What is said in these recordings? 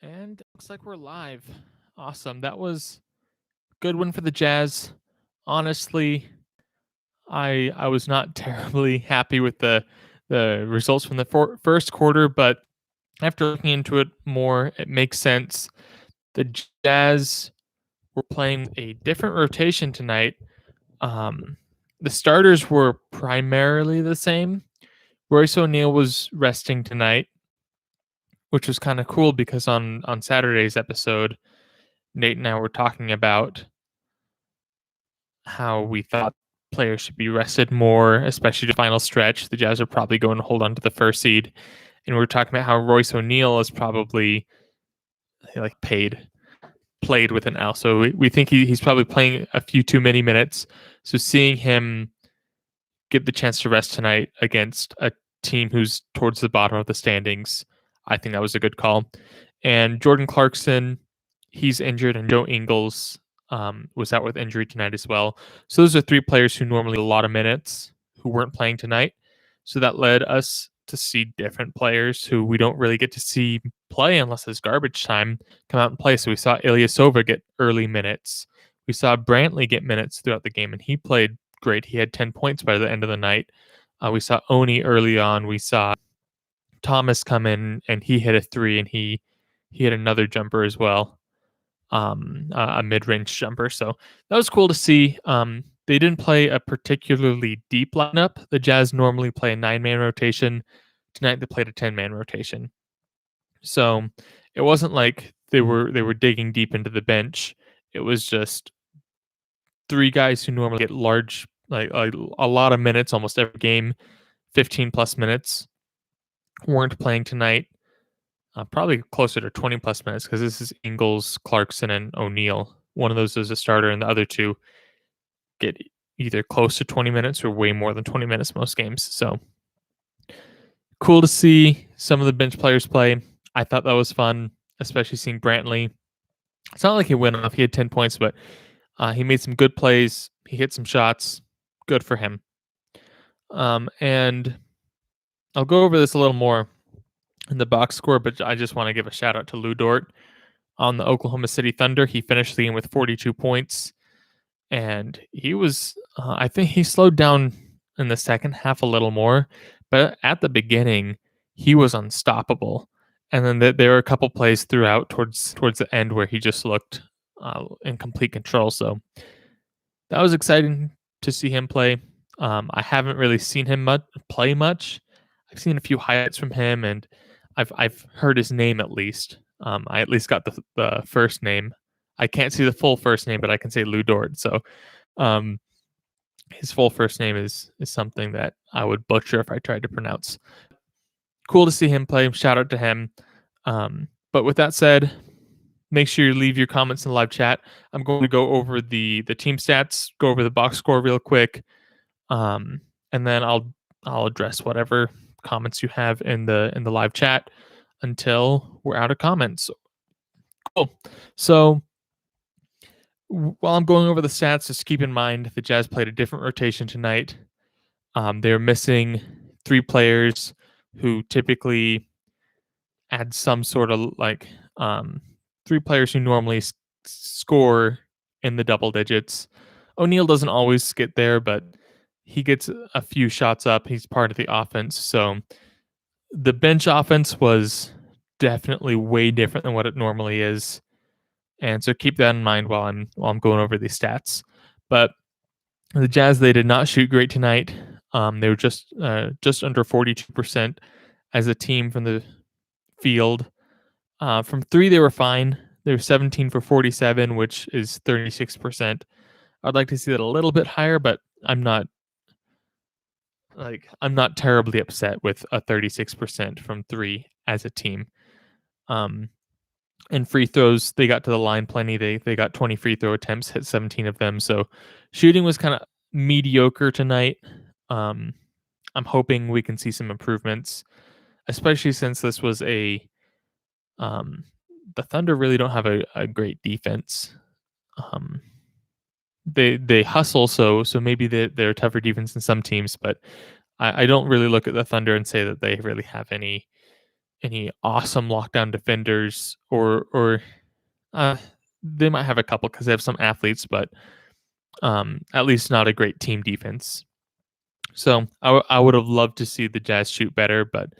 And looks like we're live. Awesome. That was a good one for the Jazz. Honestly, I was not terribly happy with the results from the first quarter, but after looking into it more, it makes sense. The Jazz were playing a different rotation tonight. Um, the starters were primarily the same. Royce O'Neal was resting tonight, which was kind of cool because on Saturday's episode, Nate and I were talking about how we thought players should be rested more, especially the final stretch. The Jazz are probably going to hold on to the first seed. And we are talking about how Royce O'Neal is probably like played with an L. So we think he's probably playing a few too many minutes. So seeing him get the chance to rest tonight against a team who's towards the bottom of the standings, I think that was a good call. And Jordan Clarkson, he's injured, and Joe Ingles was out with injury tonight as well. So those are three players who normally get a lot of minutes who weren't playing tonight. So that led us to see different players who we don't really get to see play unless it's garbage time come out and play. So we saw Ilyasova get early minutes. We saw Brantley get minutes throughout the game, and he played great. He had 10 points by the end of the night. We saw Oni early on. We saw Thomas come in, and he hit a three, and he hit another jumper as well, a mid-range jumper. So that was cool to see. They didn't play a particularly deep lineup. The Jazz normally play a 9-man rotation. Tonight they played a 10-man rotation. So it wasn't like they were digging deep into the bench. It was just three guys who normally get large, like a lot of minutes almost every game, 15 plus minutes, weren't playing tonight. Probably closer to 20 plus minutes because this is Ingles, Clarkson, and O'Neal. One of those is a starter, and the other two get either close to 20 minutes or way more than 20 minutes most games. So cool to see some of the bench players play. I thought that was fun, especially seeing Brantley. It's not like he went off. He had 10 points, but he made some good plays. He hit some shots. Good for him. And I'll go over this a little more in the box score, but I just want to give a shout out to Lou Dort on the Oklahoma City Thunder. He finished the game with 42 points, and he was, I think he slowed down in the second half a little more, but at the beginning, he was unstoppable. And then there were a couple plays throughout towards the end where he just looked in complete control. So that was exciting to see him play. I haven't really seen him play much. I've seen a few highlights from him, and I've heard his name at least. I at least got the first name. I can't see the full first name, but I can say Lou Dort. So his full first name is something that I would butcher if I tried to pronounce. Cool to see him play. Shout out to him. But with that said, make sure you leave your comments in the live chat. I'm going to go over the team stats, go over the box score real quick, and then I'll address whatever comments you have in the live chat until we're out of comments. Cool. So while I'm going over the stats, just keep in mind the Jazz played a different rotation tonight. They're missing three players who typically add some sort of three players who normally score in the double digits. O'Neal doesn't always get there, but he gets a few shots up. He's part of the offense. So the bench offense was definitely way different than what it normally is. And so keep that in mind while I'm going over these stats. But the Jazz, they did not shoot great tonight. They were just under 42% as a team from the field. From three, they were fine. They were 17 for 47, which is 36%. I'd like to see that a little bit higher, but I'm not terribly upset with a 36% from three as a team. And free throws, they got to the line plenty. They got 20 free throw attempts, hit 17 of them. So shooting was kind of mediocre tonight. I'm hoping we can see some improvements, especially since this was the Thunder really don't have a great defense. They hustle, so maybe they're a tougher defense than some teams, but I don't really look at the Thunder and say that they really have any any awesome lockdown defenders, or they might have a couple because they have some athletes, but at least not a great team defense. So I would have loved to see the Jazz shoot better, but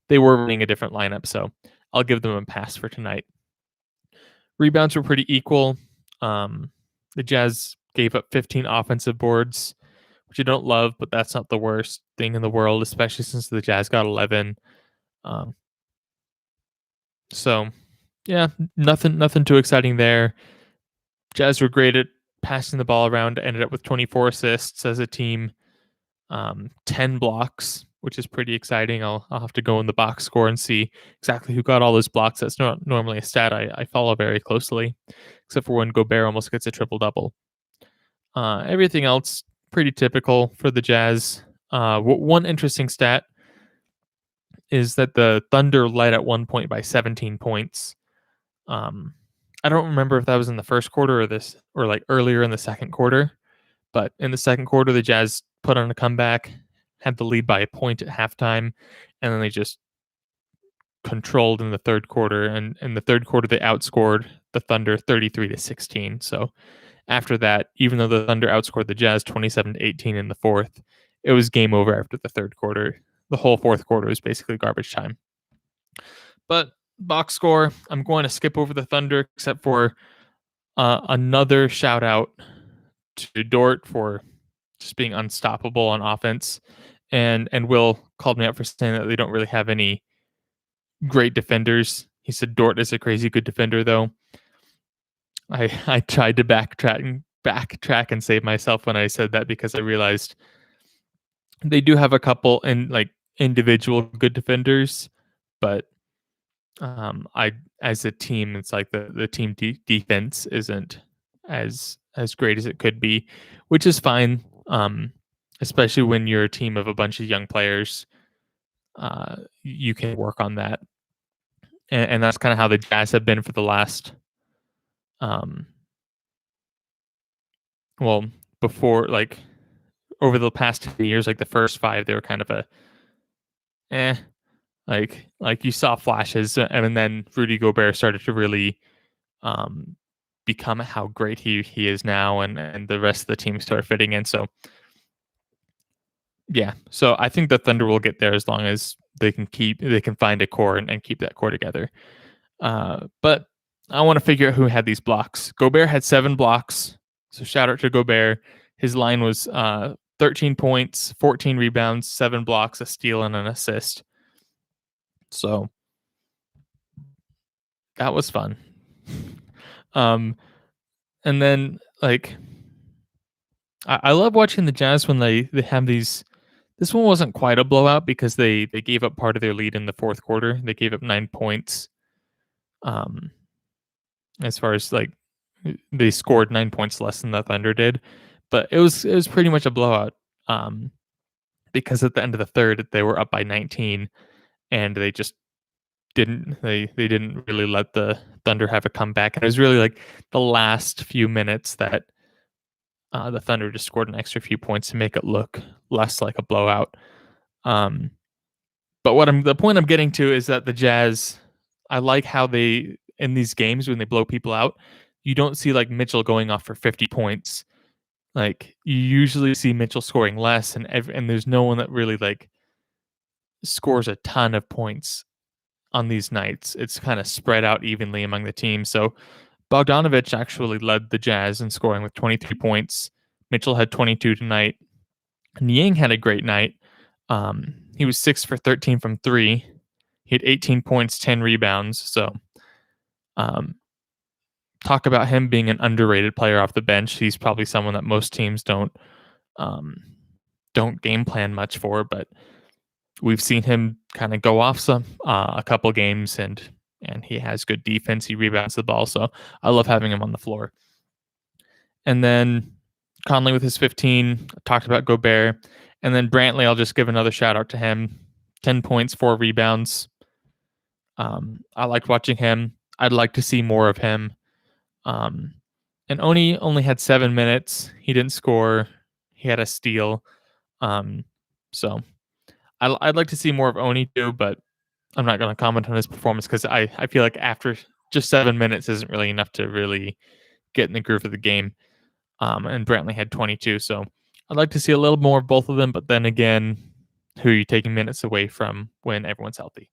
they were running a different lineup, so I'll give them a pass for tonight. Rebounds were pretty equal. The Jazz gave up 15 offensive boards, which you don't love, but that's not the worst thing in the world, especially since the Jazz got 11. Um, so yeah, nothing too exciting there. Jazz were great at passing the ball around, ended up with 24 assists as a team, 10 blocks, which is pretty exciting. I'll have to go in the box score and see exactly who got all those blocks. That's not normally a stat I follow very closely, except for when Gobert almost gets a triple double. Everything else pretty typical for the Jazz. One interesting stat is that the Thunder led at one point by 17 points. I don't remember if that was in the first quarter or like earlier in the second quarter, but in the second quarter, the Jazz put on a comeback, had the lead by a point at halftime, and then they just controlled in the third quarter. And in the third quarter, they outscored the Thunder 33-16. So after that, even though the Thunder outscored the Jazz 27-18 in the fourth, it was game over after the third quarter. The whole fourth quarter was basically garbage time. But box score, I'm going to skip over the Thunder, except for another shout out to Dort for just being unstoppable on offense. And Will called me out for saying that they don't really have any great defenders. He said Dort is a crazy good defender, though. I tried to backtrack and save myself when I said that, because I realized they do have a couple in like individual good defenders, but I as a team, it's like the team defense isn't as great as it could be, which is fine. Especially when you're a team of a bunch of young players, you can work on that, and that's kind of how the Jazz have been for the last, well, before, like, over the past 2 years, like the first 5, they were kind of a, eh, like you saw flashes, and then Rudy Gobert started to really um, become how great he is now, and the rest of the team started fitting in. So yeah, so I think the Thunder will get there as long as they can find a core and keep that core together. But I want to figure out who had these blocks. Gobert had 7 blocks, so shout out to Gobert. His line was 13 points, 14 rebounds, 7 blocks, a steal, and an assist. So that was fun. And then, like, I love watching the Jazz when they have these. This one wasn't quite a blowout because they gave up part of their lead in the fourth quarter. They gave up 9 points. As far as like, they scored 9 points less than the Thunder did, but it was pretty much a blowout. Because at the end of the third they were up by 19, and they just didn't really let the Thunder have a comeback. And it was really like the last few minutes that the Thunder just scored an extra few points to make it look less like a blowout. But the point I'm getting to is that the Jazz, I like how they, in these games when they blow people out, you don't see like Mitchell going off for 50 points. Like, you usually see Mitchell scoring less, and there's no one that really like scores a ton of points on these nights. It's kind of spread out evenly among the teams. So Bogdanovich actually led the Jazz in scoring with 23 points. Mitchell had 22 tonight. Niang had a great night. He was 6 for 13 from 3. He had 18 points, 10 rebounds. So talk about him being an underrated player off the bench. He's probably someone that most teams don't game plan much for, but we've seen him kind of go off a couple games, and he has good defense. He rebounds the ball, so I love having him on the floor. And then Conley with his 15. I talked about Gobert. And then Brantley, I'll just give another shout out to him. 10 points, 4 rebounds. I liked watching him. I'd like to see more of him. And Oni only had 7 minutes. He didn't score. He had a steal. So I'd like to see more of Oni too, but I'm not going to comment on his performance because I feel like after just 7 minutes isn't really enough to really get in the groove of the game. And Brantley had 22, so I'd like to see a little more of both of them. But then again, who are you taking minutes away from when everyone's healthy?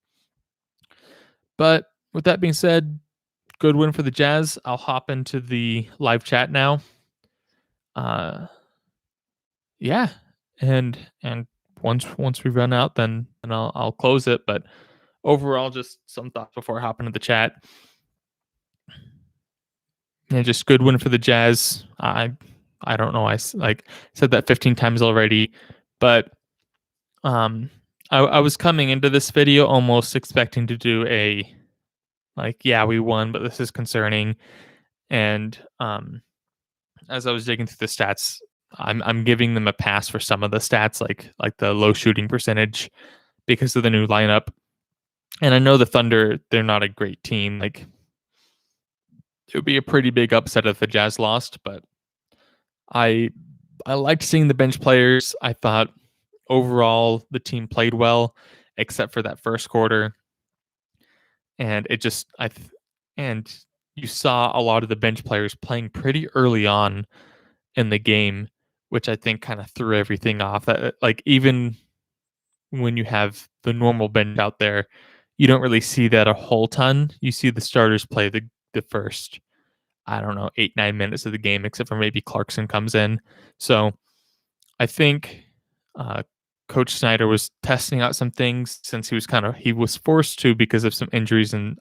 But with that being said, good win for the Jazz. I'll hop into the live chat now. Yeah, and once we run out, then I'll close it. But overall, just some thoughts before hopping into the chat. Yeah, just good win for the Jazz. I don't know. Said that 15 times already, but I was coming into this video almost expecting to do a yeah, we won, but this is concerning. And as I was digging through the stats, I'm giving them a pass for some of the stats, like the low shooting percentage because of the new lineup. And I know the Thunder, they're not a great team. Like it would be a pretty big upset if the Jazz lost, but I liked seeing the bench players. I thought overall the team played well, except for that first quarter. And it just and you saw a lot of the bench players playing pretty early on in the game, which I think kind of threw everything off. That like even when you have the normal bench out there, you don't really see that a whole ton. You see the starters play the first, I don't know, 8-9 minutes of the game, except for maybe Clarkson comes in. So I think uh, Coach Snyder was testing out some things since he was forced to because of some injuries and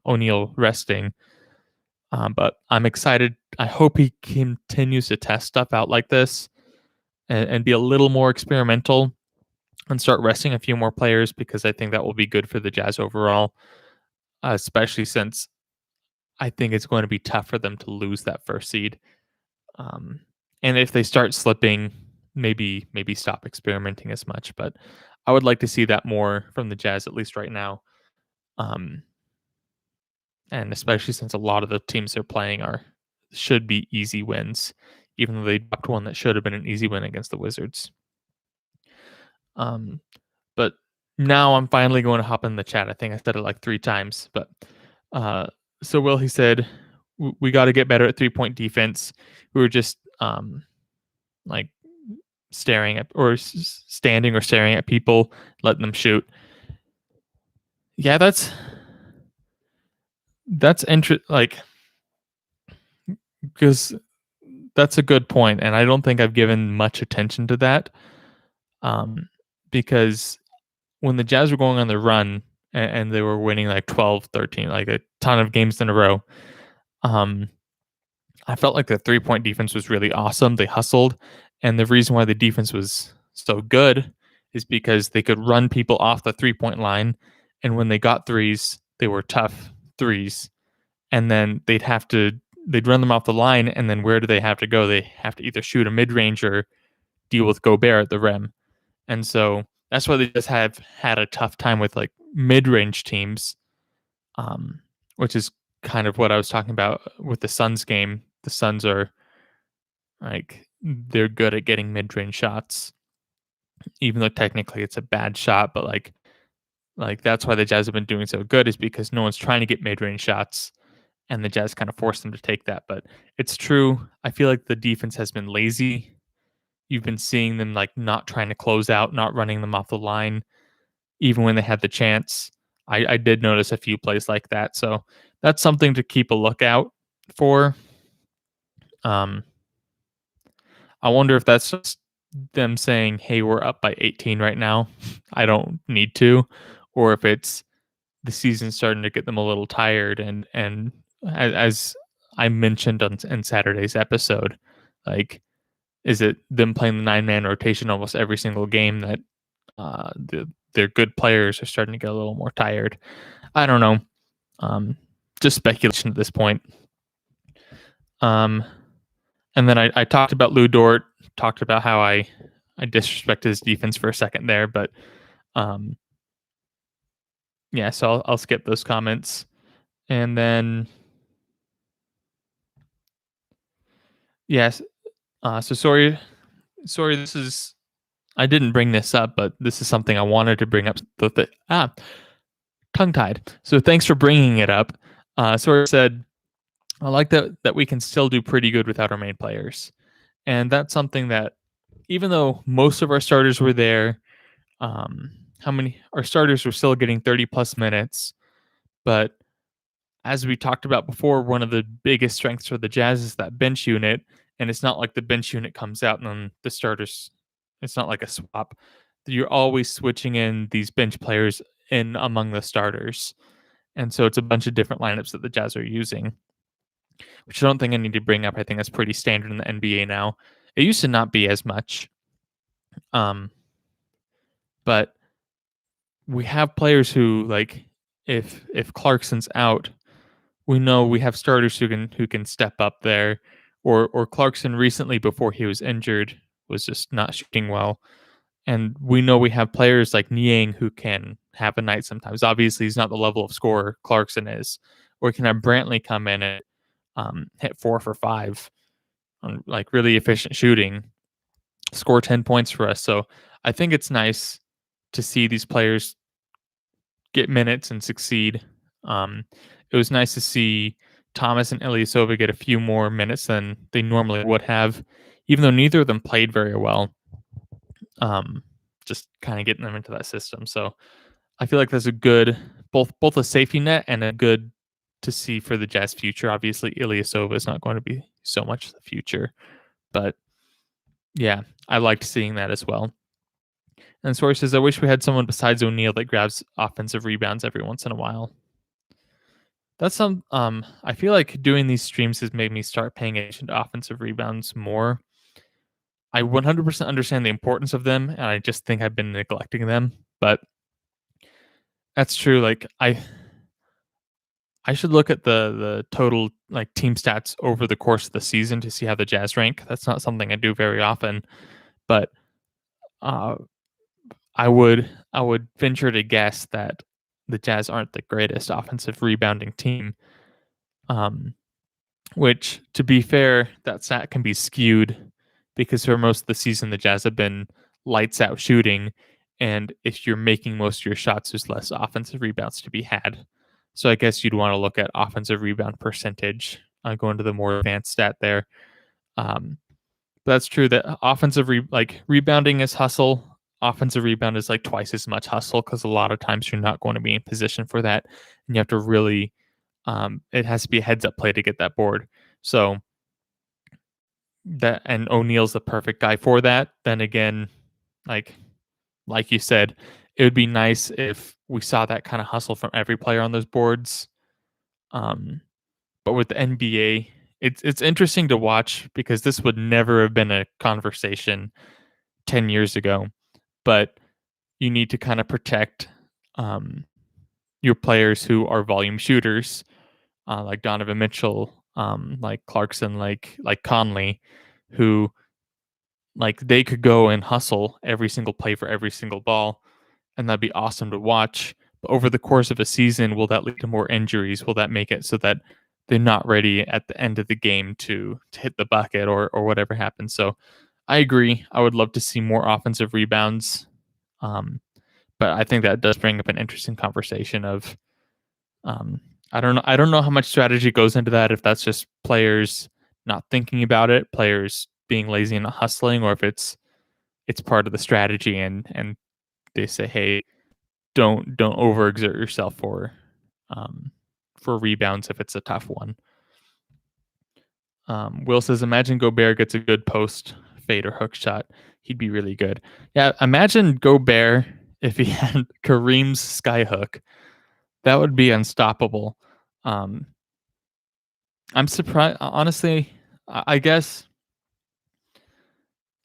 O'Neal resting. But I'm excited. I hope he continues to test stuff out like this and be a little more experimental and start resting a few more players because I think that will be good for the Jazz overall, especially since I think it's going to be tough for them to lose that first seed. And if they start slipping, maybe stop experimenting as much. But I would like to see that more from the Jazz, at least right now. Um, and especially since a lot of the teams they're playing should be easy wins, even though they dropped one that should have been an easy win against the Wizards. But now I'm finally going to hop in the chat. I think I said it like 3 times, but so Will, he said we got to get better at 3-point defense. We were just like staring at or standing or staring at people, letting them shoot. Yeah, that's interesting. Like, because that's a good point, and I don't think I've given much attention to that. Because when the Jazz were going on the run and they were winning like 12, 13, like a ton of games in a row, I felt like the 3-point defense was really awesome. They hustled. And the reason why the defense was so good is because they could run people off the 3-point line. And when they got threes, they were tough threes. And then they'd run them off the line. And then where do they have to go? They have to either shoot a mid range or deal with Gobert at the rim. And so that's why they just have had a tough time with like mid range teams, which is kind of what I was talking about with the Suns game. The Suns are like, they're good at getting mid range shots, even though technically it's a bad shot. But like that's why the Jazz have been doing so good, is because no one's trying to get mid range shots, and the Jazz kind of forced them to take that. But it's true. I feel like the defense has been lazy. You've been seeing them like not trying to close out, not running them off the line, even when they had the chance. I did notice a few plays like that. So that's something to keep a lookout for. I wonder if that's just them saying, hey, we're up by 18 right now. I don't need to. Or if it's the season starting to get them a little tired. And as I mentioned in Saturday's episode, like, is it them playing the 9-man rotation almost every single game that their good players are starting to get a little more tired? I don't know. Just speculation at this point. And then I talked about Lou Dort, talked about how I disrespected his defense for a second there, but yeah, so I'll skip those comments. And then yes, so sorry, this is, I didn't bring this up, but this is something I wanted to bring up. tongue-tied. So thanks for bringing it up. Sort of said, I like that we can still do pretty good without our main players. And that's something that, even though most of our starters were there, how many our starters were still getting 30 plus minutes. But as we talked about before, one of the biggest strengths for the Jazz is that bench unit. And it's not like the bench unit comes out and then the starters, it's not like a swap. You're always switching in these bench players in among the starters. And so it's a bunch of different lineups that the Jazz are using, which I don't think I need to bring up. I think that's pretty standard in the NBA now. It used to not be as much. But we have players who, like, if Clarkson's out, we know we have starters who can step up there. Or Clarkson recently, before he was injured, was just not shooting well. And we know we have players like Niang who can have a night sometimes. Obviously, he's not the level of scorer Clarkson is. Or we can have Brantley come in and hit 4 for 5 on like really efficient shooting, score 10 points for us. So I think it's nice to see these players get minutes and succeed. It was nice to see Thomas and Ilyasova get a few more minutes than they normally would have, even though neither of them played very well. Just kind of getting them into that system. So I feel like that's a good, both a safety net and a good to see for the Jazz future. Obviously, Ilyasova is not going to be so much the future, but yeah, I liked seeing that as well. And Source says, I wish we had someone besides O'Neal that grabs offensive rebounds every once in a while. That's some. I feel like doing these streams has made me start paying attention to offensive rebounds more. I 100% understand the importance of them, and I just think I've been neglecting them. But that's true. Like I should look at the total like team stats over the course of the season to see how the Jazz rank. That's not something I do very often, but uh, I would venture to guess that the Jazz aren't the greatest offensive rebounding team. Which, to be fair, that stat can be skewed because for most of the season the Jazz have been lights out shooting, and if you're making most of your shots, there's less offensive rebounds to be had. So I guess you'd want to look at offensive rebound percentage. Go into the more advanced stat there. But that's true that rebounding is hustle. Offensive rebound is like twice as much hustle because a lot of times you're not going to be in position for that, and you have to really. It has to be a heads up play to get that board. So that, and O'Neal's the perfect guy for that. Then again, like you said, it would be nice if we saw that kind of hustle from every player on those boards. But with the NBA, it's interesting to watch because this would never have been a conversation 10 years ago. But you need to kind of protect your players who are volume shooters, like Donovan Mitchell, like Clarkson, like Conley, who like they could go and hustle every single play for every single ball, and that'd be awesome to watch. But over the course of a season, will that lead to more injuries? Will that make it so that they're not ready at the end of the game to hit the bucket or whatever happens? So I agree. I would love to see more offensive rebounds. But I think that does bring up an interesting conversation of I don't know. I don't know how much strategy goes into that. If that's just players not thinking about it, players being lazy and not hustling, or if it's part of the strategy and they say, hey, don't overexert yourself for rebounds if it's a tough one. Will says, imagine Gobert gets a good post fade or hook shot. He'd be really good. Yeah, imagine Gobert if he had Kareem's skyhook. That would be unstoppable. I'm surprised, honestly. I guess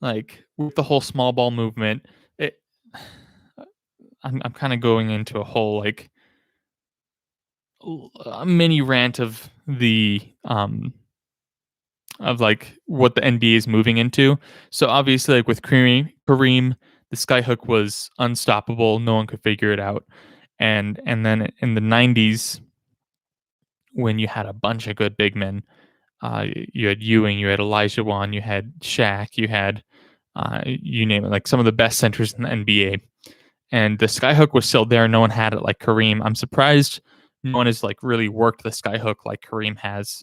like with the whole small ball movement, I'm kind of going into a whole like a mini rant of the of like what the NBA is moving into. So obviously, like with Kareem, the skyhook was unstoppable. No one could figure it out. And then in the 90s, when you had a bunch of good big men, you had Ewing, you had Elijah Wan, you had Shaq, you had you name it, like some of the best centers in the NBA. and the skyhook was still there. No one had it like Kareem. I'm surprised no one has like really worked the skyhook like Kareem has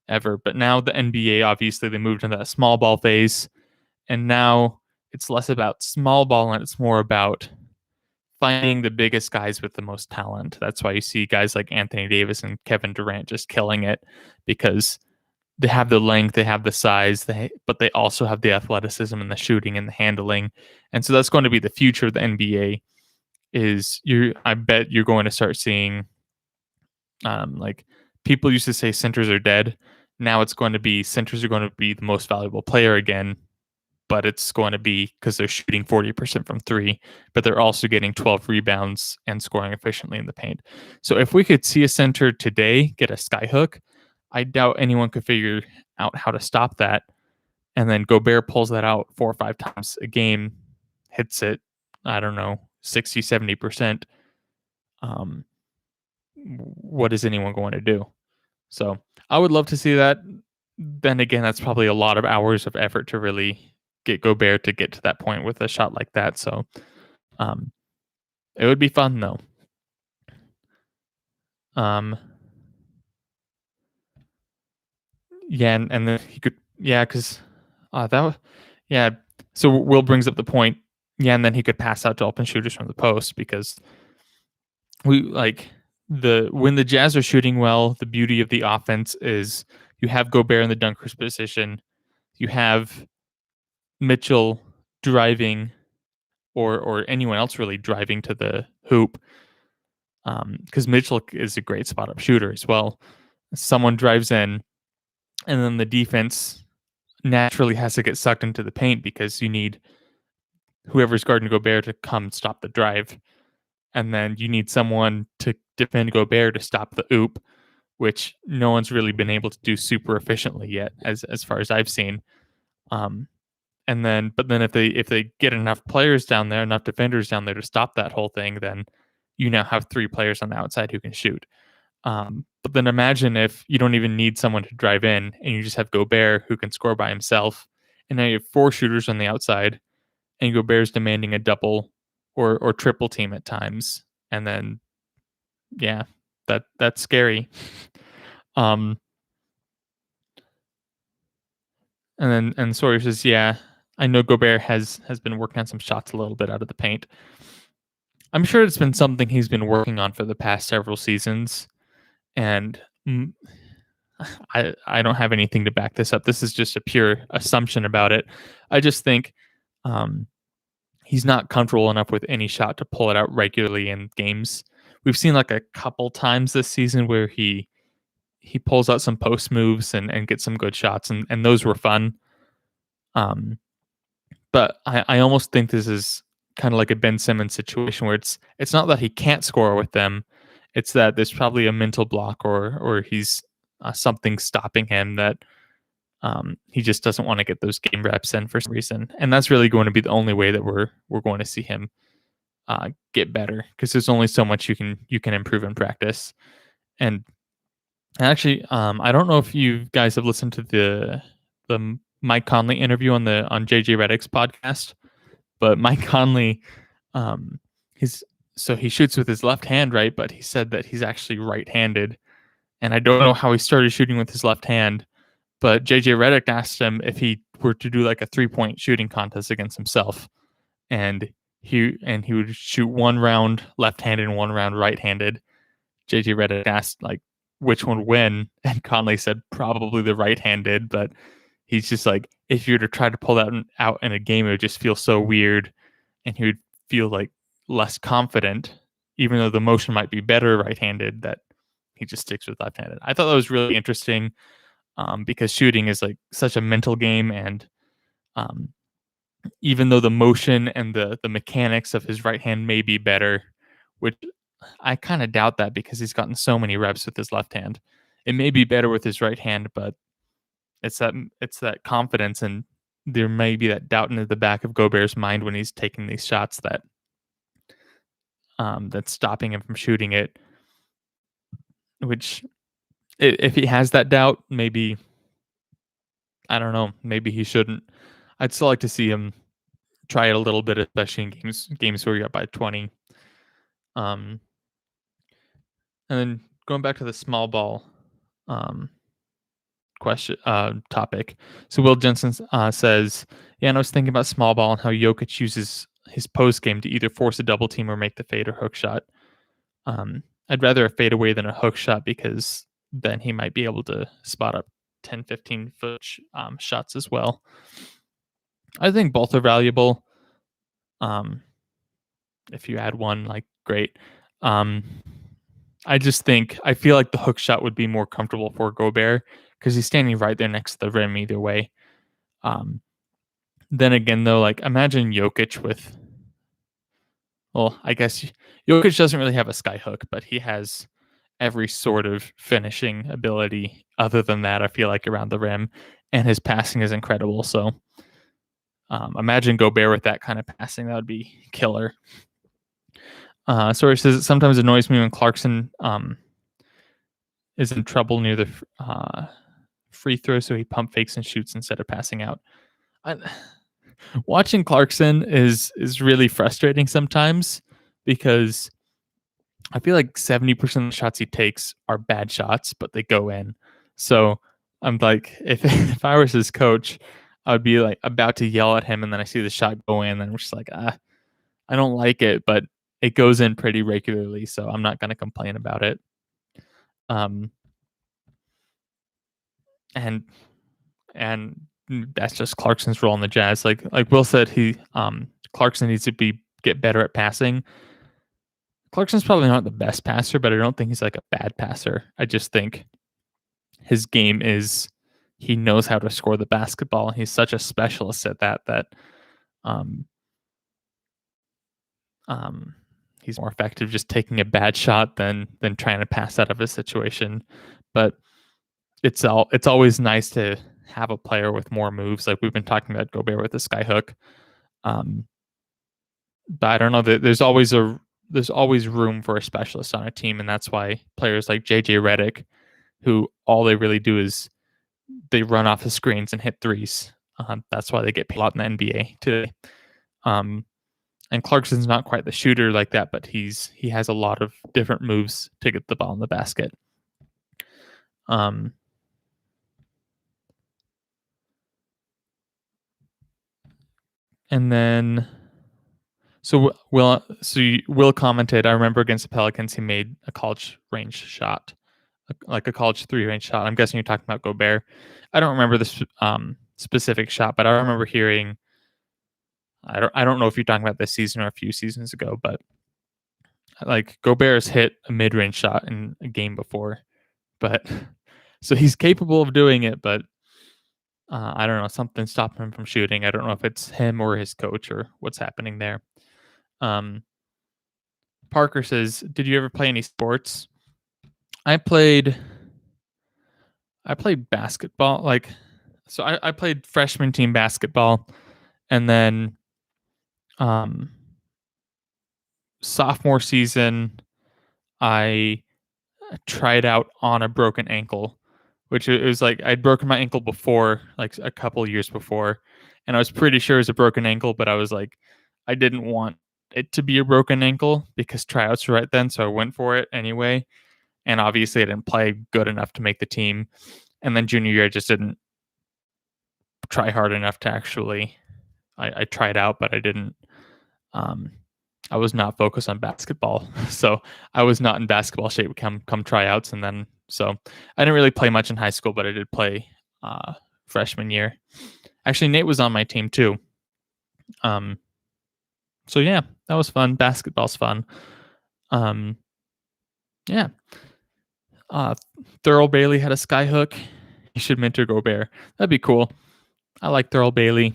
ever. But now the NBA, obviously, they moved into that small ball phase, and now it's less about small ball and it's more about finding the biggest guys with the most talent. That's why you see guys like Anthony Davis and Kevin Durant just killing it, because they have the length, they have the size, but they also have the athleticism and the shooting and the handling. And so that's going to be the future of the NBA. I bet you're going to start seeing, like, people used to say centers are dead. Now it's going to be centers are going to be the most valuable player again, but it's going to be because they're shooting 40% from three, but they're also getting 12 rebounds and scoring efficiently in the paint. So if we could see a center today get a skyhook, I doubt anyone could figure out how to stop that. And then Gobert pulls that out 4 or 5 times a game, hits it, I don't know, 60, 70%. Um, what is anyone going to do? So I would love to see that. Then again, that's probably a lot of hours of effort to really get Gobert to get to that point with a shot like that. So um, it would be fun though. Um, yeah, and then he could, yeah, because that was, yeah. So Will brings up the point, yeah, and then he could pass out to open shooters from the post, because we like when the Jazz are shooting well, the beauty of the offense is you have Gobert in the dunker's position, you have Mitchell driving, or anyone else really driving to the hoop, because Mitchell is a great spot up shooter as well. Someone drives in, and then the defense naturally has to get sucked into the paint because you need whoever's guarding Gobert to come stop the drive, and then you need someone to defend Gobert to stop the oop, which no one's really been able to do super efficiently yet, as far as I've seen. Um, but then if they get enough players down there, enough defenders down there to stop that whole thing, then you now have 3 players on the outside who can shoot. But then imagine if you don't even need someone to drive in, and you just have Gobert who can score by himself, and now you have 4 shooters on the outside, and Gobert's demanding a double or triple team at times, and then yeah, that's scary. Um, and Sawyer says, yeah, I know Gobert has been working on some shots a little bit out of the paint. I'm sure it's been something he's been working on for the past several seasons, and I don't have anything to back this up. This is just a pure assumption about it. I just think um, he's not comfortable enough with any shot to pull it out regularly in games. We've seen like a couple times this season where he pulls out some post moves and gets some good shots, and those were fun. But I almost think this is kind of like a Ben Simmons situation where it's not that he can't score with them, it's that there's probably a mental block, or he's something stopping him, that he just doesn't want to get those game reps in for some reason, and that's really going to be the only way that we're going to see him get better, because there's only so much you can improve in practice. And actually, I don't know if you guys have listened to the Mike Conley interview on JJ Redick's podcast, but Mike Conley, um, he's so he shoots with his left hand, right? But he said that he's actually right-handed, and I don't know how he started shooting with his left hand. But JJ Redick asked him if he were to do like a 3-point shooting contest against himself, and he would shoot one round left-handed and one round right-handed. JJ Redick asked like which one would win, and Conley said probably the right-handed, but he's just like, if you were to try to pull that out in a game, it would just feel so weird, and he would feel like less confident, even though the motion might be better right-handed, that he just sticks with left-handed. I thought that was really interesting, because shooting is like such a mental game, and um, even though the motion and the mechanics of his right hand may be better, which I kind of doubt that because he's gotten so many reps with his left hand. It may be better with his right hand, but it's that confidence, and there may be that doubt in the back of Gobert's mind when he's taking these shots that's stopping him from shooting it. Which, if he has that doubt, maybe, I don't know, maybe he shouldn't. I'd still like to see him try it a little bit, especially in games where you're up by 20. And then going back to the small ball question topic. So Will Jensen says, "Yeah, and I was thinking about small ball and how Jokic uses his post game to either force a double team or make the fade or hook shot. I'd rather a fade away than a hook shot because then he might be able to spot up 10, 15 foot shots as well. I think both are valuable. If you add one, like, great. I feel like the hook shot would be more comfortable for Gobert because he's standing right there next to the rim either way. Then again, though, like, imagine Jokic with, well, I guess Jokic doesn't really have a sky hook, but he has every sort of finishing ability other than that, I feel like, around the rim, and his passing is incredible. So imagine Gobert with that kind of passing. That would be killer. So he says, it sometimes annoys me when Clarkson is in trouble near the free throw, so he pump fakes and shoots instead of passing out. Watching Clarkson is really frustrating sometimes because I feel like 70% of the shots he takes are bad shots, but they go in. So I'm like, if I was his coach, I would be like about to yell at him, and then I see the shot go in, and I'm just like, I don't like it, but it goes in pretty regularly, so I'm not going to complain about it. And that's just Clarkson's role in the Jazz. Like Will said, Clarkson needs to get better at passing. Clarkson's probably not the best passer, but I don't think he's like a bad passer. I just think his game is, he knows how to score the basketball. He's such a specialist at that he's more effective just taking a bad shot than trying to pass out of a situation. But it's always nice to have a player with more moves. Like we've been talking about Gobert with the sky hook. But I don't know, that there's always room for a specialist on a team, and that's why players like JJ Redick, who all they really do is they run off the screens and hit threes. That's why they get paid a lot in the NBA today. And Clarkson's not quite the shooter like that, but he has a lot of different moves to get the ball in the basket. And then, Will commented, I remember against the Pelicans, he made a college range shot, like a college 3-range shot. I'm guessing you're talking about Gobert. I don't remember this specific shot, but I remember hearing, I don't know if you're talking about this season or a few seasons ago, but like Gobert's hit a mid-range shot in a game before, but so he's capable of doing it, but I don't know, something stopping him from shooting. I don't know if it's him or his coach or what's happening there. Parker says, did you ever play any sports? I played basketball. So I played freshman team basketball, and then sophomore season, I tried out on a broken ankle, which it was like I'd broken my ankle before, like a couple years before, and I was pretty sure it was a broken ankle, but I was like, I didn't want it to be a broken ankle because tryouts were right then, so I went for it anyway. And obviously I didn't play good enough to make the team. And then junior year, I just didn't try hard enough to actually, I tried out, but I didn't, I was not focused on basketball. So I was not in basketball shape come tryouts. And then, so I didn't really play much in high school, but I did play freshman year. Actually, Nate was on my team too. So yeah, that was fun. Basketball's fun. Yeah. Thurl Bailey had a sky hook. He should mentor Gobert. That'd be cool. I like Thurl Bailey.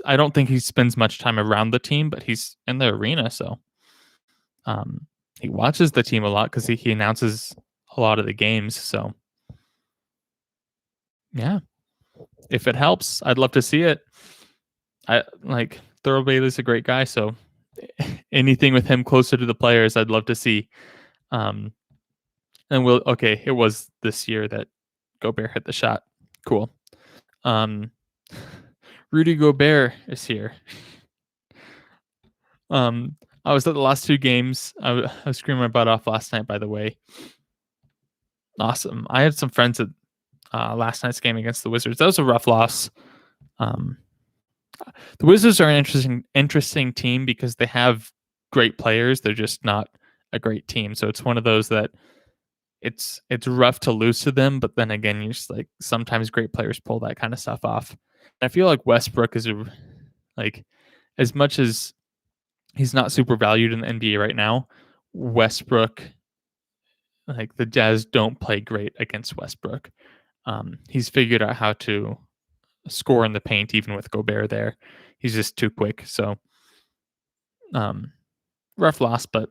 I don't think he spends much time around the team, but he's in the arena, so he watches the team a lot because he announces a lot of the games. So yeah, if it helps, I'd love to see it. I like Thurl Bailey's a great guy, so anything with him closer to the players, I'd love to see. And it was this year that Gobert hit the shot. Cool. Rudy Gobert is here. I was at the last two games. I was screaming my butt off last night, by the way. Awesome. I had some friends at last night's game against the Wizards. That was a rough loss. The Wizards are an interesting team because they have great players. They're just not a great team. So it's one of those that it's rough to lose to them, but then again, you're just like sometimes great players pull that kind of stuff off. I feel like Westbrook is like as much as he's not super valued in the NBA right now, Westbrook, like the Jazz don't play great against Westbrook. He's figured out how to score in the paint even with Gobert there. He's just too quick. So rough loss, but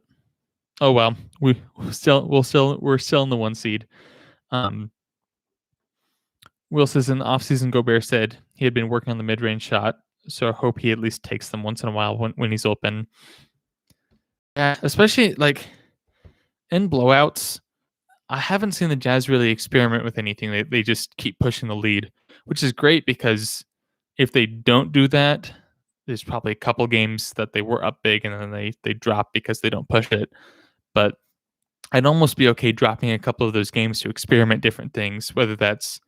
oh well. We're still in the 1 seed. Will says in the offseason, Gobert said he had been working on the mid-range shot, so I hope he at least takes them once in a while when he's open. Yeah, especially like in blowouts, I haven't seen the Jazz really experiment with anything. They just keep pushing the lead, which is great because if they don't do that, there's probably a couple games that they were up big and then they drop because they don't push it. But I'd almost be okay dropping a couple of those games to experiment different things, whether that's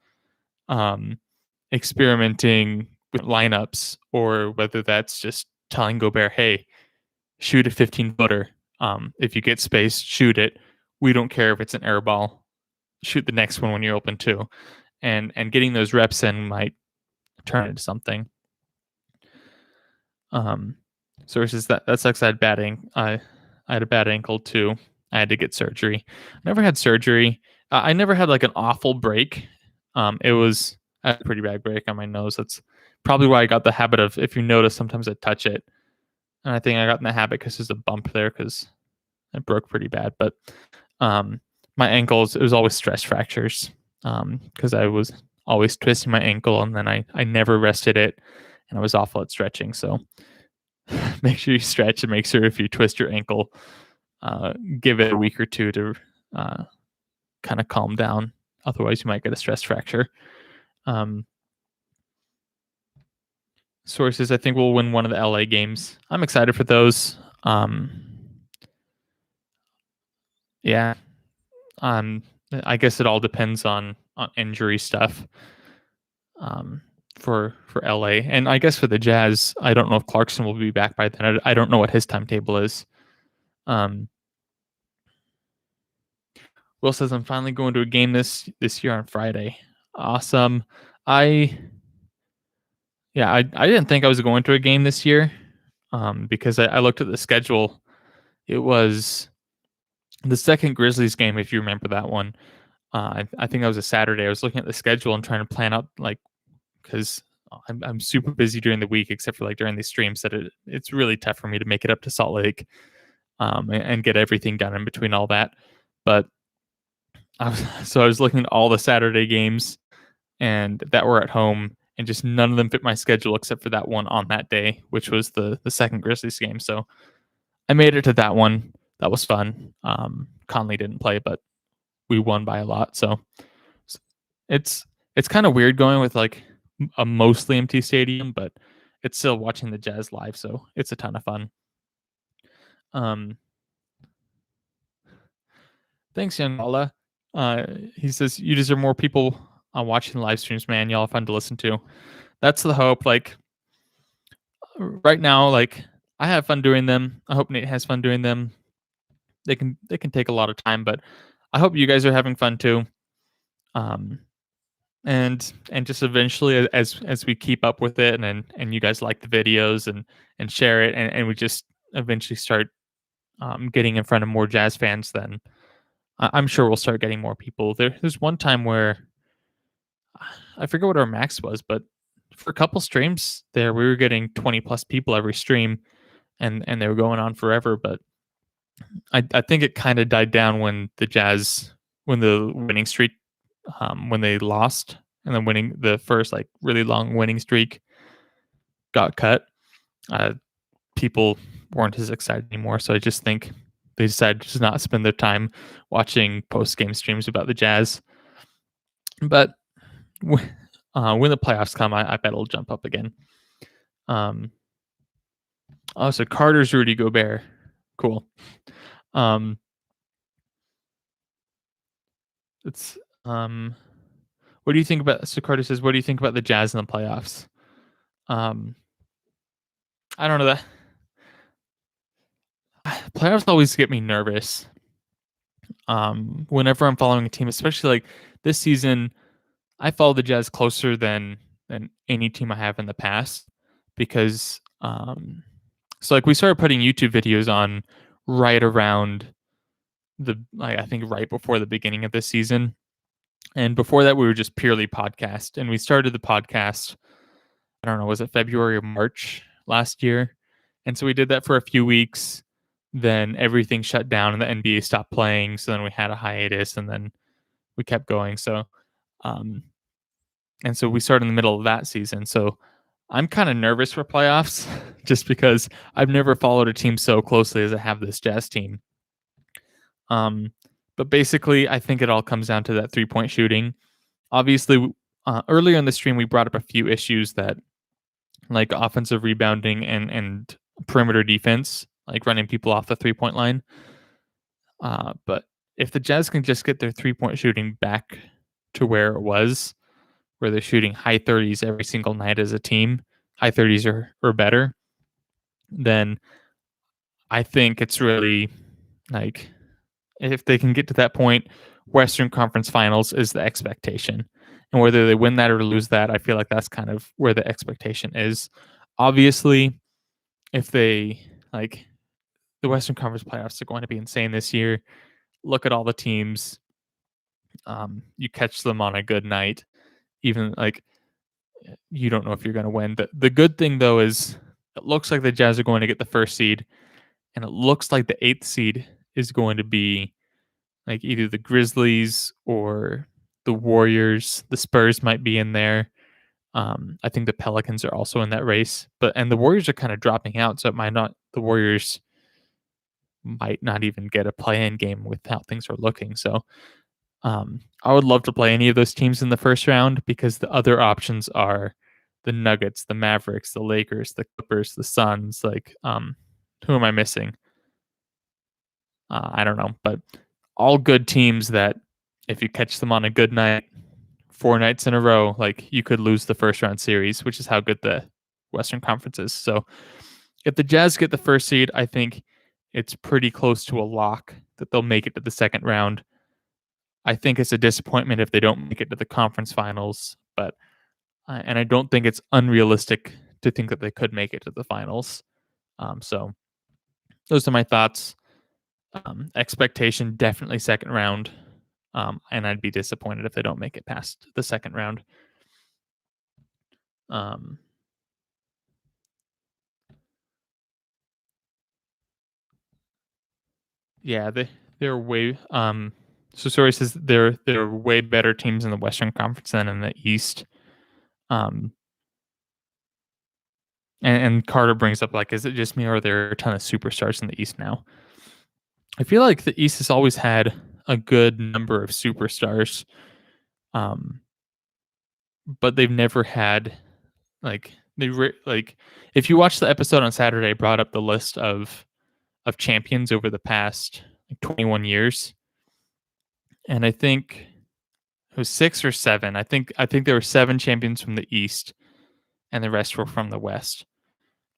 experimenting with lineups or whether that's just telling Gobert, hey, shoot a 15-footer. If you get space, shoot it. We don't care if it's an air ball. Shoot the next one when you're open too. And getting those reps in might turn into something. Sources that sucks. I had I had a bad ankle too. I had to get surgery. I never had surgery. I never had like an awful break. It was a pretty bad break on my nose. That's probably why I got the habit of, if you notice, sometimes I touch it. And I think I got in the habit because there's a bump there because it broke pretty bad. But my ankles, it was always stress fractures because I was always twisting my ankle and then I never rested it and I was awful at stretching. So make sure you stretch and make sure if you twist your ankle, give it a week or two to kind of calm down. Otherwise, you might get a stress fracture. Sources, I think we'll win one of the LA games. I'm excited for those. Yeah. I guess it all depends on injury stuff for LA. And I guess for the Jazz, I don't know if Clarkson will be back by then. I don't know what his timetable is. Will says, I'm finally going to a game this year on Friday. Awesome. I didn't think I was going to a game this year because I looked at the schedule. It was the second Grizzlies game, if you remember that one. I think that was a Saturday. I was looking at the schedule and trying to plan out, like, because I'm super busy during the week, except for like during these streams, that it's really tough for me to make it up to Salt Lake and get everything done in between all that. But I was looking at all the Saturday games and that were at home, and just none of them fit my schedule except for that one on that day, which was the second Grizzlies game. So I made it to that one. That was fun. Conley didn't play, but we won by a lot. So it's kind of weird going with like a mostly empty stadium, but it's still watching the Jazz live. So it's a ton of fun. Thanks, Young Paula. He says, you deserve more people watching live streams, man. Y'all are fun to listen to. That's the hope. Like right now, like I have fun doing them. I hope Nate has fun doing them. They can take a lot of time, but I hope you guys are having fun too. And just eventually as we keep up with it and you guys like the videos and share it and we just eventually start getting in front of more Jazz fans, then I'm sure we'll start getting more people. There's one time where I forget what our max was, but for a couple streams there, we were getting 20 plus people every stream and they were going on forever. But I think it kind of died down when the winning streak, when they lost and then winning the first like really long winning streak got cut. People weren't as excited anymore. So I just think they decided to not spend their time watching post-game streams about the Jazz. But when the playoffs come, I bet it'll jump up again. So Carter's Rudy Gobert. Cool. It's what do you think about? So Carter says, "What do you think about the Jazz in the playoffs?" Um, I don't know that playoffs always get me nervous. Whenever I'm following a team, especially like this season, I follow the Jazz closer than any team I have in the past because so like we started putting YouTube videos on right around I think right before the beginning of this season. And before that we were just purely podcast. And we started the podcast, I don't know, was it February or March last year? And so we did that for a few weeks. Then everything shut down and the NBA stopped playing. So then we had a hiatus and then we kept going. Um and so we started in the middle of that season. So I'm kind of nervous for playoffs just because I've never followed a team so closely as I have this Jazz team. Um, but basically, I think it all comes down to that 3-point shooting. Obviously, earlier in the stream, we brought up a few issues that, like offensive rebounding and perimeter defense, like running people off the 3-point line. But if the Jazz can just get their 3-point shooting back to where it was, where they're shooting high 30s every single night as a team, high 30s or better, then I think it's really like if they can get to that point, Western Conference Finals is the expectation. And whether they win that or lose that, I feel like that's kind of where the expectation is. Obviously, if they like the Western Conference playoffs are going to be insane this year. Look at all the teams. You catch them on a good night, even like you don't know if you're going to win. The good thing though is it looks like the Jazz are going to get the first seed, and it looks like the eighth seed is going to be like either the Grizzlies or the Warriors. The Spurs might be in there. I think the Pelicans are also in that race, and the Warriors are kind of dropping out, so it might not. The Warriors might not even get a play-in game with how things are looking. So I would love to play any of those teams in the first round because the other options are the Nuggets, the Mavericks, the Lakers, the Clippers, the Suns. Like, who am I missing? I don't know, but all good teams that if you catch them on a good night, 4 nights in a row, like you could lose the first round series, which is how good the Western Conference is. So if the Jazz get the first seed, I think it's pretty close to a lock that they'll make it to the second round. I think it's a disappointment if they don't make it to the conference finals, but and I don't think it's unrealistic to think that they could make it to the finals. So those are my thoughts. Expectation definitely second round, and I'd be disappointed if they don't make it past the second round. Yeah, they're way. So Sorry says they're way better teams in the Western Conference than in the East. Um, and Carter brings up like, is it just me or are there a ton of superstars in the East now? I feel like the East has always had a good number of superstars, um, but they've never had like like if you watch the episode on Saturday, I brought up the list of champions over the past 21 years, and I think it was 6 or 7. I think there were 7 champions from the East, and the rest were from the West.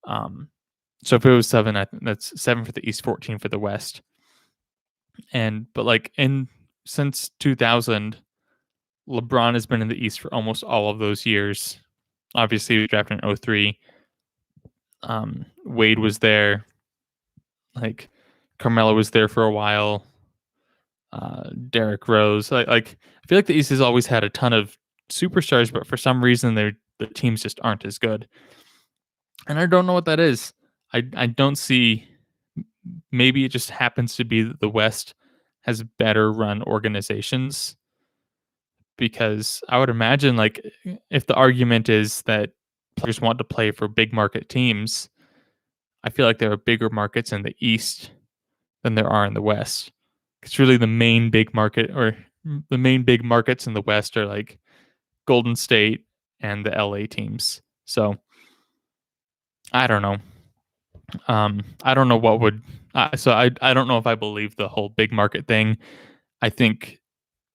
So if it was 7, that's 7 for the East, 14 for the West. But like since 2000, LeBron has been in the East for almost all of those years. Obviously, he was drafted in 03. Wade was there. Like Carmelo was there for a while. Derrick Rose. Like I feel like the East has always had a ton of superstars, but for some reason the teams just aren't as good. And I don't know what that is. I don't see. Maybe it just happens to be that the West has better run organizations, because I would imagine like if the argument is that players want to play for big market teams, I feel like there are bigger markets in the East than there are in the West. It's really the main big market, or the main big markets in the West are like Golden State and the LA teams. So I don't know. I don't know what would. I don't know if I believe the whole big market thing. I think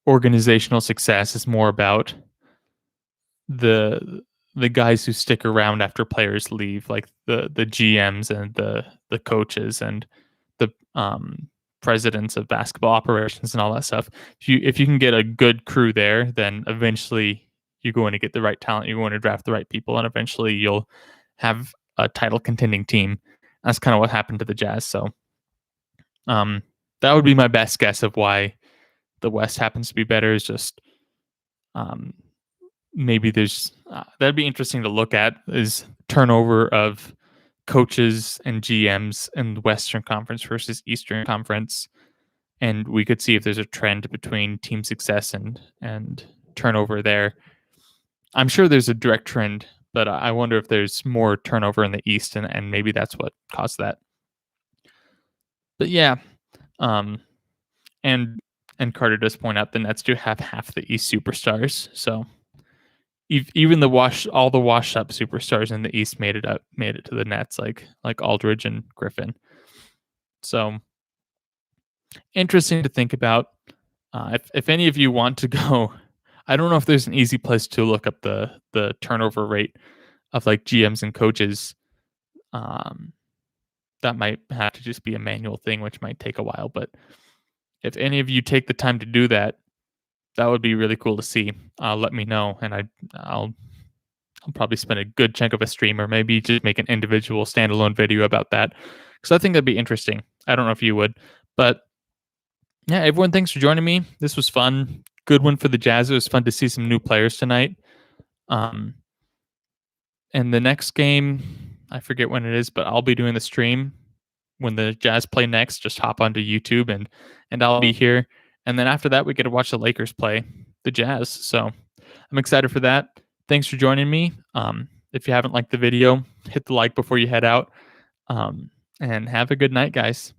organizational success is more about the the guys who stick around after players leave, like the GMs and the coaches and the presidents of basketball operations and all that stuff. If you can get a good crew there, then eventually you're going to get the right talent. You're going to draft the right people, and eventually you'll have a title contending team. That's kind of what happened to the Jazz. So um, that would be my best guess of why the West happens to be better. Is just um, maybe there's that'd be interesting to look at is turnover of coaches and GMs in the Western Conference versus Eastern Conference, and we could see if there's a trend between team success and turnover there. I'm sure there's a direct trend, but I wonder if there's more turnover in the East, and maybe that's what caused that. But yeah, um, and and Carter does point out the Nets do have half the East superstars, so even all the washed up superstars in the East made it to the Nets, like Aldridge and Griffin. So interesting to think about. If any of you want to go, I don't know if there's an easy place to look up the turnover rate of like GMs and coaches. That might have to just be a manual thing, which might take a while. But if any of you take the time to do that, that would be really cool to see. Let me know, and I'll probably spend a good chunk of a stream or maybe just make an individual standalone video about that because I think that'd be interesting. I don't know if you would, but yeah, everyone, thanks for joining me. This was fun. Good one for the Jazz. It was fun to see some new players tonight. And the next game, I forget when it is, but I'll be doing the stream when the Jazz play next. Just hop onto YouTube and I'll be here. And then after that, we get to watch the Lakers play the Jazz. So I'm excited for that. Thanks for joining me. If you haven't liked the video, hit the like before you head out. And have a good night, guys.